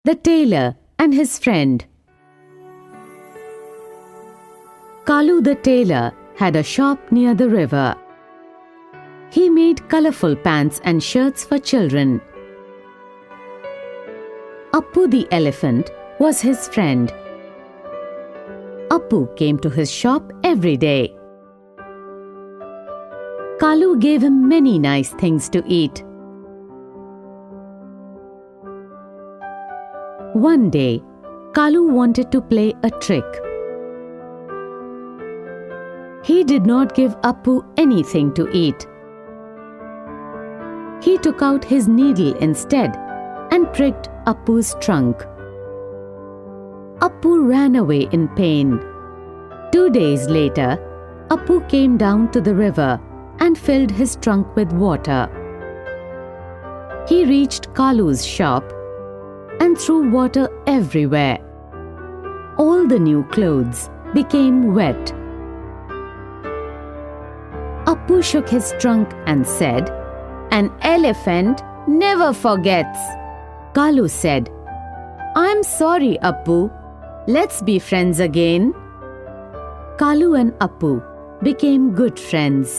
The tailor and his friend. Kalu the tailor had a shop near the river. He made colorful pants and shirts for children. Appu the elephant was his friend. Appu came to his shop every day. Kalu gave him many nice things to eat. One day, Kalu wanted to play a trick. He did not give Appu anything to eat. He took out his needle instead and pricked Appu's trunk. Appu ran away in pain. 2 days later, Appu came down to the river and filled his trunk with water. He reached Kalu's shop and threw water everywhere. All the new clothes became wet. Appu shook his trunk and said, "An elephant never forgets." Kalu said, "I'm sorry, Appu. Let's be friends again." Kalu and Appu became good friends.